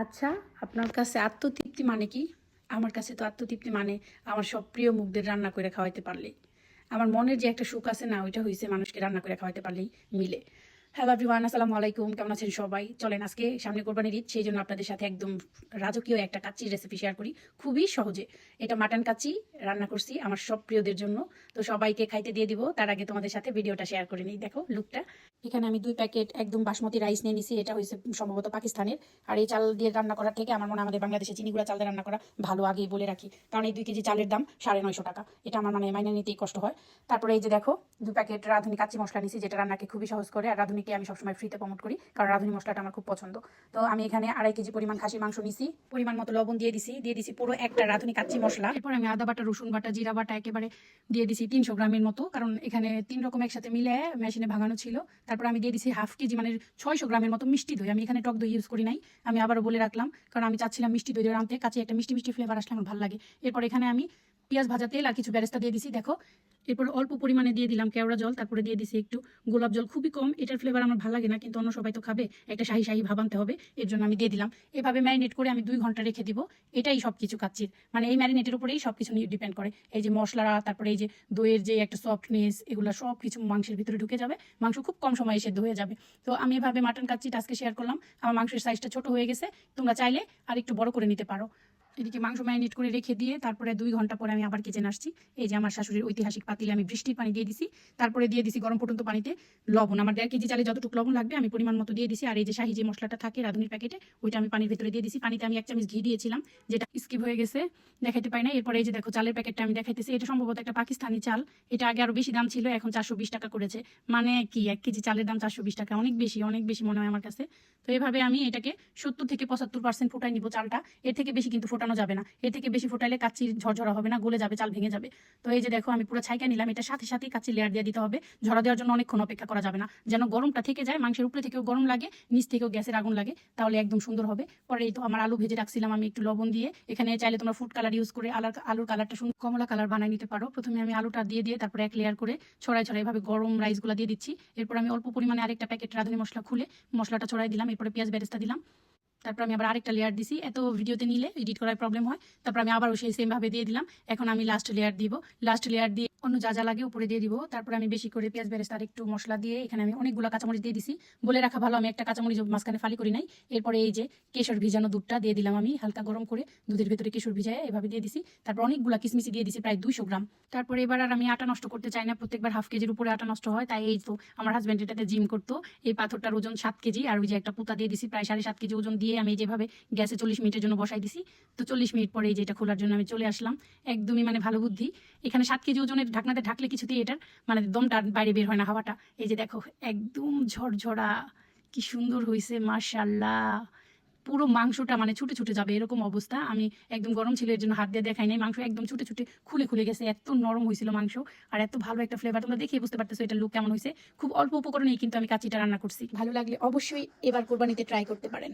আচ্ছা, আপনার কাছে আত্মতৃপ্তি মানে কি? আমার কাছে তো আত্মতৃপ্তি মানে আমার সব প্রিয় মুখদের রান্না করে খাওয়াইতে পারলেই। আমার মনের যে একটা সুখ আছে না, ওইটা হইছে মানুষকে রান্না করে খাওয়াইতে পারলেই মিলে। হ্যালো এভরিওয়ান, আসসালামু আলাইকুম। কেমন আছেন সবাই? চলেন আজকে সামনে কোরবানির ঈদ, সেই জন্য আপনাদের সাথে একদম রাজকীয় একটা কাচ্চির রেসিপি শেয়ার করি। খুবই সহজে। এটা মাটন কাচ্চি রান্না করছি আমার সব প্রিয়দের জন্য। তো সবাইকে খাইতে দিয়ে দিব, তার আগে তোমাদের সাথে ভিডিওটা শেয়ার করে নিই। দেখো লুকটা। এখানে আমি 2 প্যাকেট একদম বাসমতি রাইস নিয়ে নিছি। এটা হয়েছে সম্ভবত পাকিস্তানের। আর এই চাল দিয়ে রান্না করার থেকে আমার মনে হয় আমাদের বাংলাদেশে চিনিগুড়া চাল দিয়ে রান্না করা ভালো, আগেই বলে রাখি। কারণ এই 2 কেজি চালের দাম 950 টাকা। এটা আমার মানে মাইনে নিতেই কষ্ট হয়। তারপরে এই যে দেখো 2 প্যাকেট রাঁধুনি কাচ্চি মশলা নিছি, যেটা রান্নাকে খুবই সহজ করে। আর রাঁধুনিকে আমি সবসময় ফ্রিতে প্রমোট করি, কারণ রাঁধুনি মশলাটা আমার খুব পছন্দ। তো আমি এখানে 2.5 কেজি পরিমাণ খাসির মাংস নিছি। পরিমাণ মতো লবণ দিয়ে দিছি পুরো একটা রাঁধুনি কাচ্চি মশলা। এরপর আমি আদা বাটা, রসুন বাটা, জিরা বাটা একেবারে দিয়ে দিছি 300 গ্রামের মতো, কারণ এখানে 3 রকম একসাথে মিলে মেশিনে ভাঙানো ছিল। তারপর আমি দিয়ে দিছি 1/2 কেজি মানে 600 গ্রামের মতো মিষ্টি দই। আমি এখানে টক দই ইউজ করি নাই, আমি আবারও বলে রাখলাম, কারণ আমি চাচ্ছিলাম মিষ্টি দই দিয়ে রাঁধতে, কাছে একটা মিষ্টি মিষ্টি ফ্লেভার আসলে আমার ভালো লাগে। এরপর এখানে আমি পেঁয়াজ ভাজা তেল আর কিছু বেরেস্তা দিয়ে দিছি। দেখো এরপর অল্প পরিমাণে দিয়ে দিলাম কেওড়া জল, তারপরে দিয়ে দিছি একটু গোলাপ জল, খুবই কম। এটার ফ্লেভার আমার ভালো লাগে না, কিন্তু অন্য সবাই তো খাবে, একটা শাহি শাহি ভাব আনতে হবে, এর জন্য আমি দিয়ে দিলাম। এভাবে ম্যারিনেট করে আমি 2 ঘন্টা রেখে দিব। এটাই সব কিছু কাচ্চির মানে এই ম্যারিনেটের উপরেই সব কিছু ডিপেন্ড করে। এই যে মশলা, তারপরে এই যে দইয়ের যে একটা সফটনেস, এগুলো সব কিছু মাংসের ভিতরে ঢুকে যাবে, মাংস খুব কম সময়ে সেদ্ধ হয়ে যাবে। তো আমি এভাবে মাটন কাচ্চিটা আজকে শেয়ার করলাম। আমার মাংসের সাইজটা ছোট হয়ে গেছে, তোমরা চাইলে আর একটু বড় করে নিতে পারো। এদিকে মাংস ম্যারিনেট করে রেখে দিয়ে তারপরে 2 ঘন্টা পরে আমি আবার কিচেনে আসছি। এই যে আমার শাশুড়ির ঐতিহাসিক পাতিলে আমি বৃষ্টির পানি দিয়ে দিছি, তারপরে দিয়ে দিছি গরম ফুটন্ত পানিতে লবণ। আমার 1.5 কেজি চালে যতটুকু লবণ লাগবে আমি পরিমাণ মতো দিয়ে দিছি। আর এই যে শাহি যে মশলাটা থাকে রাঁধুনির প্যাকেটে, ওইটা আমি পানির ভিতরে দিয়ে দিছি। পানিতে আমি 1 চামচ ঘি দিয়েছিলাম, যেটা স্কিপ হয়ে গেছে, দেখাইতে পাই না। এরপরে এই যে দেখো চালের প্যাকেটটা আমি দেখাইতেছি। এটা সম্ভবত একটা পাকিস্তানি চাল। এটা আগে আরো বেশি দাম ছিল, এখন 420 টাকা করেছে। মানে কি 1 কেজি চালের দাম 420 টাকা, অনেক বেশি, অনেক বেশি মনে হয় আমার কাছে। তো এভাবে আমি এটাকে 70 থেকে 75% ফুটাই নিব চালটা। এর থেকে বেশি কিন্তু ফোটানো যাবে না, এর থেকে বেশি ফোটাইলে কাচ্চি ঝরঝরা হবে না, গলে যাবে, চাল ভেঙে যাবে। তো এই যে দেখো আমি পুরো ছাইকা নিলাম। এটা সাথে সাথেই কাচ্চি লেয়ার দিয়ে দিতে হবে, ঝরা দেওয়ার জন্য অনেকক্ষণ অপেক্ষা করা যাবে না, যেন গরমটা থেকে যায়, মাংসের উপরে থেকেও গরম লাগে, নিচ থেকেও গ্যাসের আগুন লাগে, তাহলে একদম সুন্দর হবে। পরে এই তো আমার আলু ভেজে রাখছিলাম আমি একটু লবণ দিয়ে। এখানে চাইলে তোমরা ফুড কালার ইউজ করে আলুর কালারটা সুন্দর কমলা কালার বানিয়ে নিতে পারো। প্রথমে আমি আলুটা দিয়ে তারপরে 1 লেয়ার করে ছড়াই ছড়াই এভাবে গরম রাইসগুলো দিয়ে দিচ্ছি। এরপর আমি অল্প পরিমাণে আরেকটা প্যাকেট রাঁধুনি মশলা খুলে মশলাটা ছড়াই দিলাম। এরপরে পেঁয়াজ বেরেস্তা দিলাম। তারপর আমি আবার আরেকটা লেয়ার দিছি, এত ভিডিওতে নিলে এডিট করার প্রবলেম হয়। তারপর আমি আবারও সেই সেম ভাবে দিয়ে দিলাম। এখন আমি লাস্ট লেয়ার দিব, লাস্ট লেয়ার দিয়ে অন্য যা যা লাগে উপরে দিয়ে দিব। তারপর আমি বেশি করে পেঁয়াজ বেরেস্তা আর একটু মশলা দিয়ে এখানে আমি অনেকগুলো কাঁচামরিচ দিয়ে দিছি। বলে রাখা ভালো, আমি একটা কাঁচামরিচ মাঝখানে ফালি করি নাই। এরপরে এই যে কেশর ভিজানো দুধটা দিয়ে দিলাম, আমি হালকা গরম করে দুধের ভেতরে কেশর ভিজায় এভাবে দিয়ে দিছি। তারপর অনেকগুলো কিসমিসি দিয়ে দিছি, প্রায় 200 গ্রাম। তারপরে এবার আর আমি আটা নষ্ট করতে চাই না, প্রত্যেকবার 1/2 কেজির উপরে আটা নষ্ট হয়, তাই এই তো আমার হাজব্যান্ড এটাতে জিম করতো। এই পাথরটার ওজন 7 কেজি, আর ওই যে একটা পুতা দিয়ে দিছি প্রায় 7.5 কেজি ওজন দিয়ে আমি যেভাবে গ্যাসে 40 মিনিটের জন্য বসাই দিছি। তো 40 মিনিট পরে এই যে এটা খোলার জন্য আমি চলে আসলাম। একদমই মানে ভালো বুদ্ধি। এখানে 7 কেজি ওজনের ঢাকনাতে ঢাকলে কিছুতেই এটার মানে দমটা বাইরে বের হয় না, হাওয়াটা। এই যে দেখো একদম ঝরঝরা, কি সুন্দর হয়েছে মাশাআল্লাহ। পুরো মাংসটা মানে ছুটে ছুটে যাবে এরকম অবস্থা। আমি একদম গরম ছিল এর জন্য হাত দিয়ে দেখাই নাই, মাংস একদম ছুটে ছুটে খুলে খুলে গেছে, এত নরম হয়েছিল মাংস। আর এত ভালো একটা ফ্লেভার, তোমরা দেখে বুঝতে পারতেছো এটা লুক কেমন হয়েছে। খুব অল্প উপকরণেই কিন্তু আমি কাচ্চিটা রান্না করছি। ভালো লাগলে অবশ্যই এবার কোরবানিতে ট্রাই করতে পারেন।